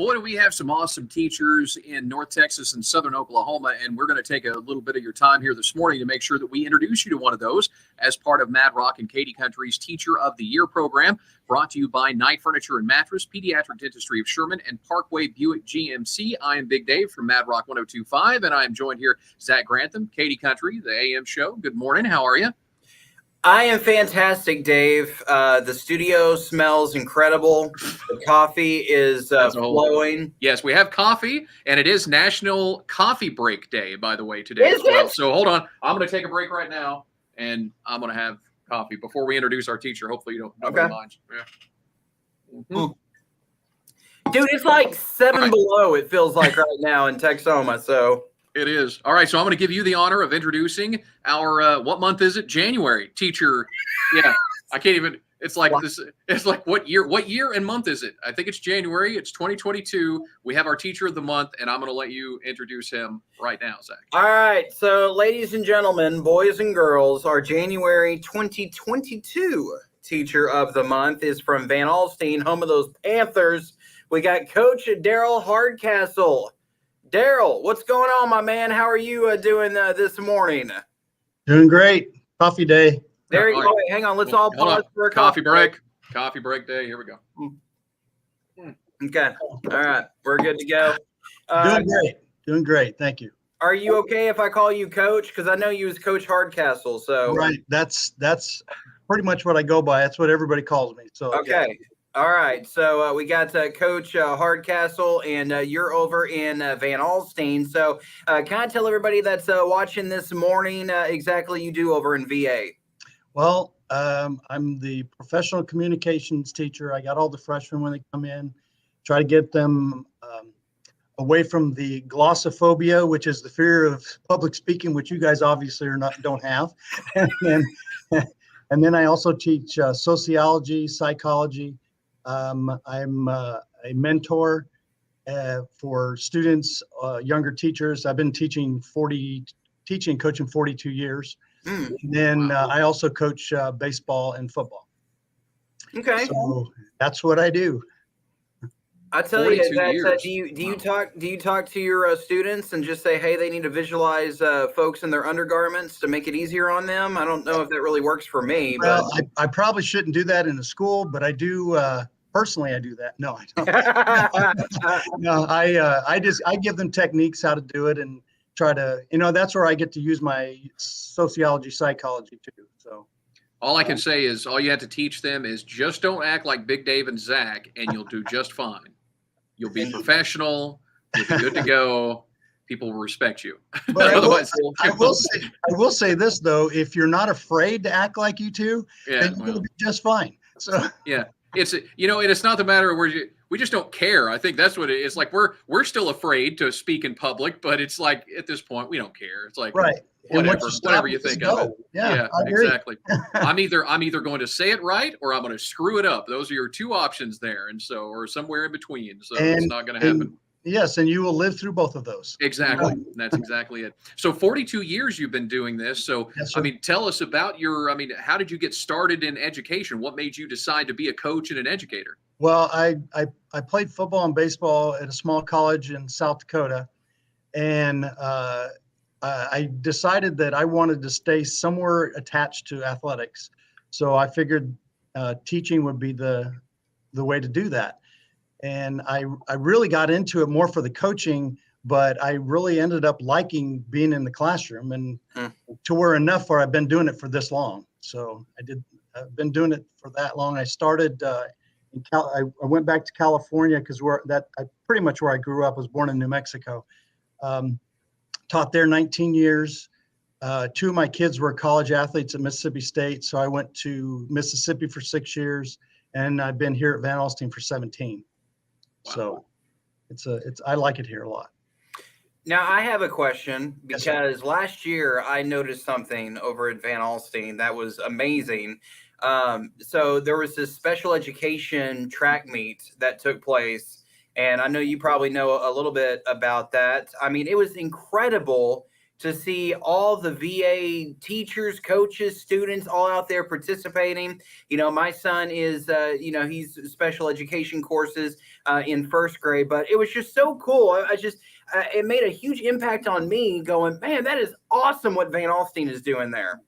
Boy, do we have some awesome teachers in North Texas and Southern Oklahoma, and we're going to take a little bit of your time here this morning to make sure that we introduce you to one of those as part of Mad Rock and Katy Country's Teacher of the Year program, brought to you by Night Furniture and Mattress, Pediatric Dentistry of Sherman, and Parkway Buick GMC. I am Big Dave from Mad Rock 102.5, and I am joined here, Zach Grantham, Katy Country, the AM show. Good morning. How are you? I am fantastic, Dave. The studio smells incredible. The coffee is flowing. Yes, we have coffee, and it is National Coffee Break Day, by the way, today as well. So hold on. I'm going to take a break right now, and I'm going to have coffee before we introduce our teacher. Hopefully you don't mind. Yeah. Mm-hmm. Dude, it's like 7 below, it feels like right now in Texoma, so... It is. All right, so I'm going to give you the honor of introducing our, what month is it? January teacher. Yeah, I can't even, it's like this. It's like what year and month is it? I think it's January. It's 2022. We have our teacher of the month, and I'm going to let you introduce him right now, Zach. All right, so ladies and gentlemen, boys and girls, our January 2022 teacher of the month is from Van Alstyne, home of those Panthers. We got Coach Daryl Hardcastle. Daryl, what's going on, my man? How are you doing this morning? Doing great. Coffee day. There you go. Wait, hang on. Let's all pause for a coffee break. Coffee break day. Here we go. Okay. All right. We're good to go. Doing great. Doing great. Thank you. Are you okay if I call you Coach? Because I know you as Coach Hardcastle. So right. That's pretty much what I go by. That's what everybody calls me. So okay. Yeah. All right, so we got Coach Hardcastle, and you're over in Van Alstyne. So can I tell everybody that's watching this morning exactly you do over in VA? Well, I'm the professional communications teacher. I got all the freshmen when they come in, try to get them away from the glossophobia, which is the fear of public speaking, which you guys obviously don't have. and then I also teach sociology, psychology. I'm a mentor for students, younger teachers. I've been coaching 42 years. And then I also coach baseball and football. Okay. So that's what I do. I tell you, do you talk to your students and just say, hey, they need to visualize folks in their undergarments to make it easier on them? I don't know if that really works for me. Well, I probably shouldn't do that in a school, but I do. Personally, I do that. No, I don't. No, I give them techniques how to do it and try to, that's where I get to use my sociology, psychology too. So all I can say is all you have to teach them is just don't act like Big Dave and Zach, and you'll do just fine. You'll be professional. You'll be good to go. People will respect you. But I will say this though: if you're not afraid to act like you two, then you're going to be just fine. So yeah. It's not the matter of we just don't care. I think that's what it is. Like we're still afraid to speak in public, but it's like at this point we don't care. It's like whatever you think of it. Yeah, exactly. I'm either going to say it right or I'm going to screw it up. Those are your two options there, or somewhere in between. So it's not going to happen. Yes, and you will live through both of those. Exactly. That's exactly it. So 42 years you've been doing this. So, yes, tell us about how did you get started in education? What made you decide to be a coach and an educator? Well, I played football and baseball at a small college in South Dakota. And I decided that I wanted to stay somewhere attached to athletics. So I figured teaching would be the way to do that. And I really got into it more for the coaching, but I really ended up liking being in the classroom and to where enough where I've been doing it for this long. So I've been doing it for that long. I started I went back to California because pretty much where I grew up. I was born in New Mexico. Taught there 19 years. 2 of my kids were college athletes at Mississippi State. So I went to Mississippi for 6 years, and I've been here at Van Alstyne for 17. Wow. So I like it here a lot. Now I have a question because last year I noticed something over at Van Alstyne that was amazing. So there was this special education track meet that took place, and I know you probably know a little bit about that. I mean, it was incredible to see all the VA teachers, coaches, students all out there participating. You know, my son is, he's special education courses in first grade, but it was just so cool. It made a huge impact on me going, man, that is awesome what Van Alstyne is doing there.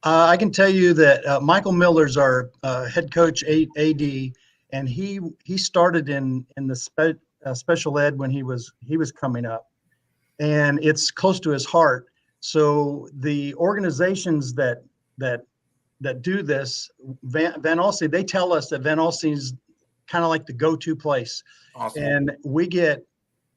I can tell you that Michael Miller's our head coach, AD, and he started in the special ed when he was coming up, and it's close to his heart. So the organizations that do this, Van Alstyne, they tell us that Van Alstyne's kind of like the go-to place. Awesome. And we get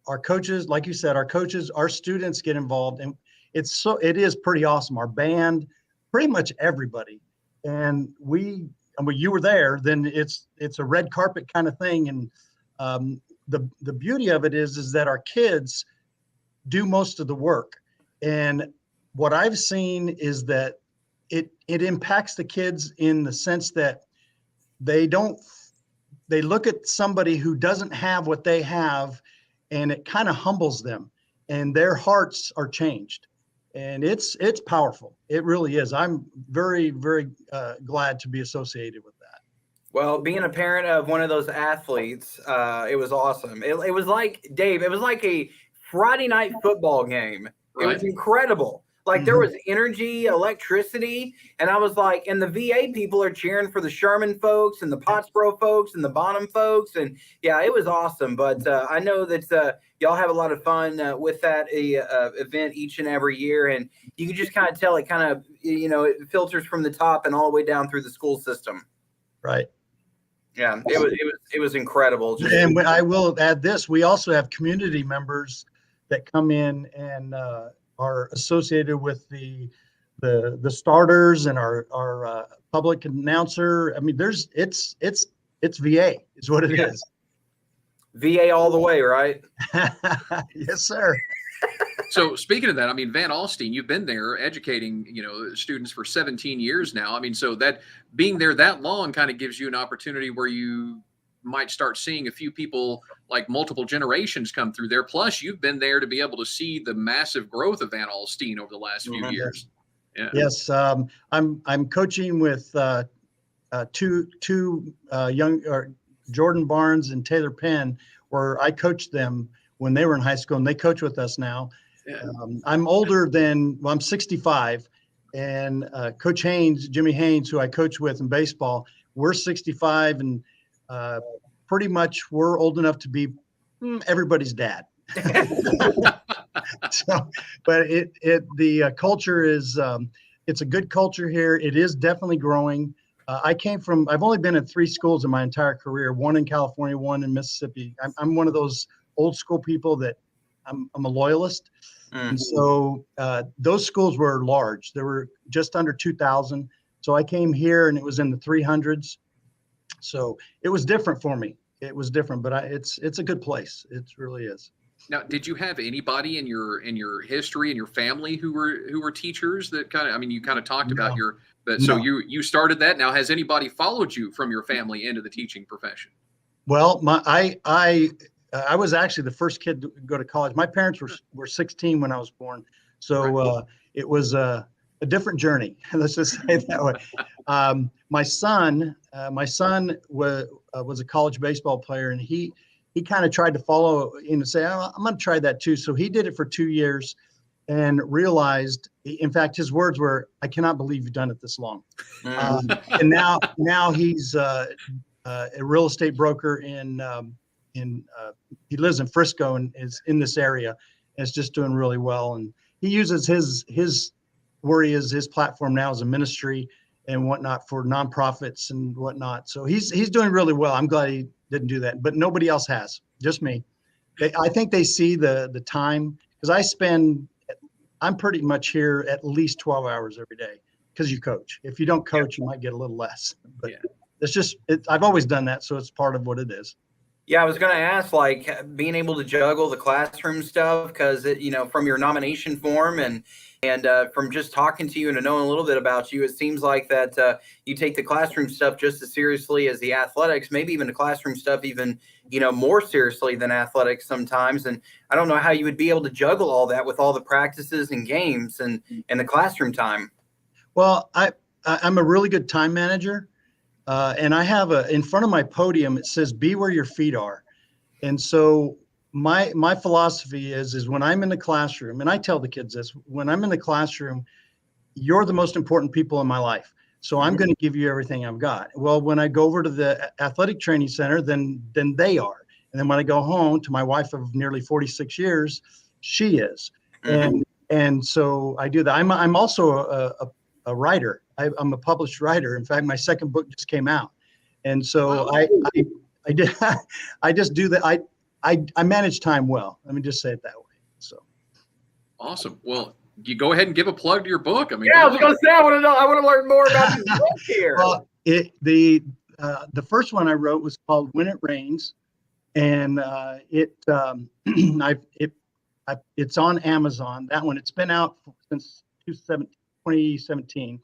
our coaches, like you said, our students get involved, and it is pretty awesome. Our band, pretty much everybody. And when you were there, then it's a red carpet kind of thing. And the beauty of it is that our kids do most of the work. And what I've seen is that it impacts the kids in the sense that they look at somebody who doesn't have what they have, and it kind of humbles them, and their hearts are changed. And it's powerful. It really is. I'm very, very glad to be associated with that. Well, being a parent of one of those athletes, it was awesome. It was like, Dave, it was like a Friday night football game. Right. It was incredible. Like there was energy, electricity, and I was like, and the VA people are cheering for the Sherman folks and the Pottsboro folks and the Bonham folks, and yeah, it was awesome. But I know that y'all have a lot of fun with that event each and every year, and you can just kind of tell it kind of it filters from the top and all the way down through the school system. Right. Yeah, it was incredible. And I will add this: we also have community members that come in and are associated with the starters and our public announcer. I mean, it's VA is what it is. VA all the way, right? Yes, sir. So speaking of that, I mean, Van Alstyne, you've been there educating, students for 17 years now. I mean, so that being there that long kind of gives you an opportunity where you might start seeing a few people, like multiple generations, come through there. Plus, you've been there to be able to see the massive growth of Van Alstyne over the last few years. Yeah. Yes, I'm coaching with two young Jordan Barnes and Taylor Penn, where I coached them when they were in high school, and they coach with us now. Yeah. I'm older than, I'm 65, and Coach Haynes, Jimmy Haynes, who I coach with in baseball, we're 65, and pretty much we're old enough to be everybody's dad. So, but the culture is, it's a good culture here. It is definitely growing. I've only been at 3 schools in my entire career, one in California, one in Mississippi. I'm one of those old school people that I'm a loyalist. And so those schools were large. There were just under 2,000. So I came here and it was in the 300s. So it was different for me. It was different, but it's a good place. It really is. Now, did you have anybody in your history and your family who were teachers that kind of, I mean, you kind of talked about so you started that. Now, has anybody followed you from your family into the teaching profession? Well, I was actually the first kid to go to college. My parents were 16 when I was born. So it was a different journey. Let's just say it that way. My son was a college baseball player, and he kind of tried to follow and say, oh, I'm going to try that too. So he did it for 2 years and realized, in fact, his words were, "I cannot believe you've done it this long." And now he's a real estate broker he lives in Frisco and is in this area, and is just doing really well. And he uses his platform now as a ministry and whatnot for nonprofits and whatnot. So he's doing really well. I'm glad he didn't do that, but nobody else has, just me. I think they see the time, because I'm pretty much here at least 12 hours every day, because you coach. If you don't coach, you might get a little less, but it's just, I've always done that. So it's part of what it is. Yeah, I was going to ask, like, being able to juggle the classroom stuff, because from your nomination form and from just talking to you and knowing a little bit about you, it seems like that you take the classroom stuff just as seriously as the athletics, maybe even the classroom stuff even more seriously than athletics sometimes. And I don't know how you would be able to juggle all that with all the practices and games and the classroom time. Well, I'm a really good time manager. And I have in front of my podium, it says, be where your feet are. And so my philosophy is when I'm in the classroom, and I tell the kids this, when I'm in the classroom, you're the most important people in my life. So I'm going to give you everything I've got. Well, when I go over to the athletic training center, then they are. And then when I go home to my wife of nearly 46 years, she is. And so I do that. I'm also a writer. I'm a published writer. In fact, my second book just came out. And so wow. I did, I just do that. I manage time well. Let me just say it that way. So. Awesome. Well, you go ahead and give a plug to your book. I mean, yeah, I was going to say, I want to learn more about your book here. Well, the first one I wrote was called When It Rains. And it's on Amazon. That one, it's been out since 2017.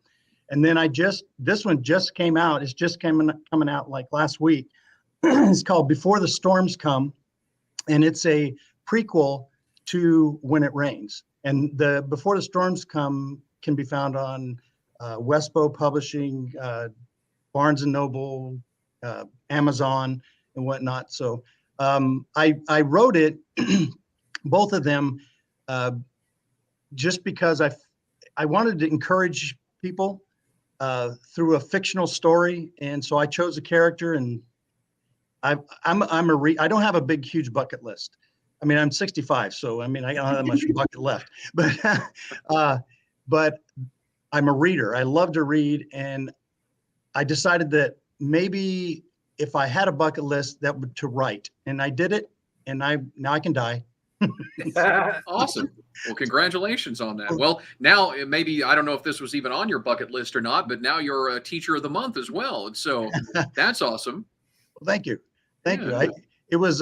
And then this one just came out. It's just coming out like last week. It's called Before the Storms Come. And it's a prequel to When It Rains. And the Before the Storms Come can be found on Westbow Publishing, Barnes and Noble, Amazon, and whatnot. So I wrote it, both of them, just because I wanted to encourage people through a fictional story, and so I chose a character, and I don't have a huge bucket list. I mean, I'm 65, so I mean I don't have that much bucket left, but I'm a reader. I love to read, and I decided that maybe if I had a bucket list, that would to write, and I did it, and now I can die. Awesome. Well, congratulations on that. Well, now maybe, I don't know if this was even on your bucket list or not, but now you're a teacher of the month as well. And so that's awesome. Well, thank you. Thank you. This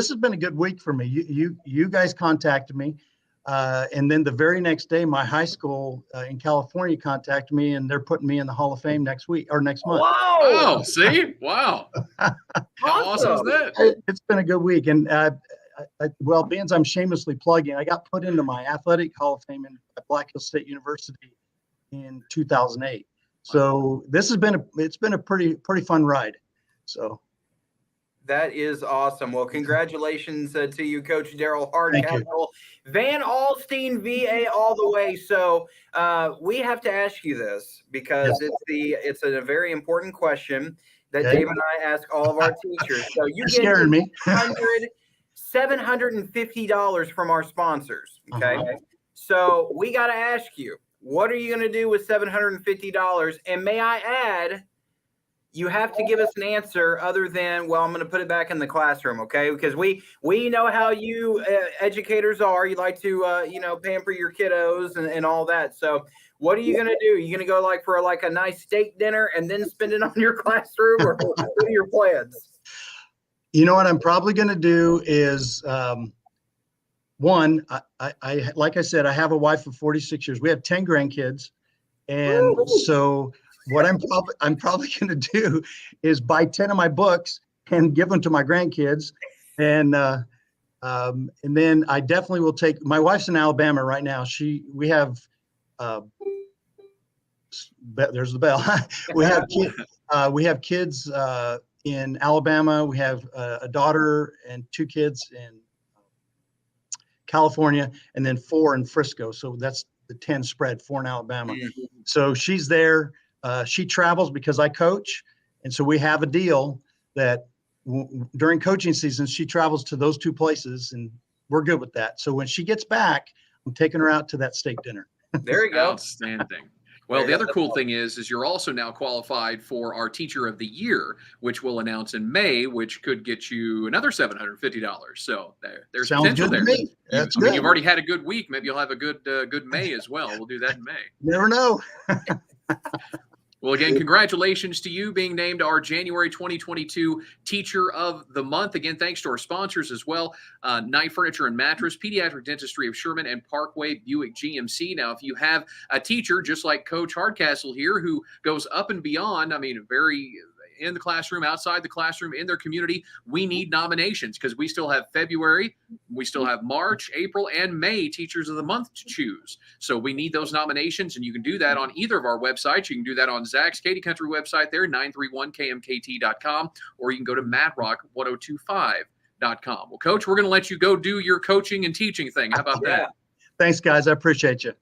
has been a good week for me. You guys contacted me. And then the very next day, my high school in California contacted me, and they're putting me in the Hall of Fame next month. Wow. See? Wow. How awesome is that? It's been a good week. And well, being I'm shamelessly plugging, I got put into my athletic Hall of Fame at Black Hills State University in 2008. So this has been it's been a pretty fun ride. So. That is awesome. Well, congratulations to you, Coach Daryl Hardcastle. Van Alstyne, VA, all the way. So we have to ask you this because it's a very important question that Dave and I ask all of our teachers. So you get scaring me. $750 from our sponsors. Okay. So we got to ask you, what are you going to do with $750? And may I add, you have to give us an answer other than, well, I'm going to put it back in the classroom, okay? Because we know how you educators are. You like to, pamper your kiddos and all that. So what are you going to do? Are you going to go for a nice steak dinner and then spend it on your classroom, or what are your plans? You know what I'm probably going to do is, one, I like I said, I have a wife of 46 years. We have 10 grandkids. And so what I'm probably going to do is buy 10 of my books and give them to my grandkids. And then I definitely will take, my wife's in Alabama right now. We have, there's the bell. we have kids in Alabama. We have a daughter and 2 kids in California, and then 4 in Frisco. So that's the 10 spread, 4 in Alabama. Mm-hmm. So she's there. She travels because I coach. And so we have a deal that during coaching season, she travels to those 2 places, and we're good with that. So when she gets back, I'm taking her out to that steak dinner. There you go. Outstanding. Well, the other cool thing is you're also now qualified for our Teacher of the Year, which we'll announce in May, which could get you another $750. So there's Sounds potential good there. To me. That's good. You've already had a good week. Maybe you'll have a good May as well. We'll do that in May. Never know. Well, again, congratulations to you being named our January 2022 Teacher of the Month. Again, thanks to our sponsors as well, Night Furniture and Mattress, Pediatric Dentistry of Sherman, and Parkway Buick GMC. Now, if you have a teacher just like Coach Hardcastle here who goes up and beyond, I mean, very in the classroom, outside the classroom, in their community, we need nominations because we still have February, we still have March, April, and May Teachers of the Month to choose. So we need those nominations, and you can do that on either of our websites. You can do that on Zach's Katy Country website there, 931KMKT.com, or you can go to madrock1025.com. Well, Coach, we're going to let you go do your coaching and teaching thing. How about that? Thanks, guys. I appreciate you.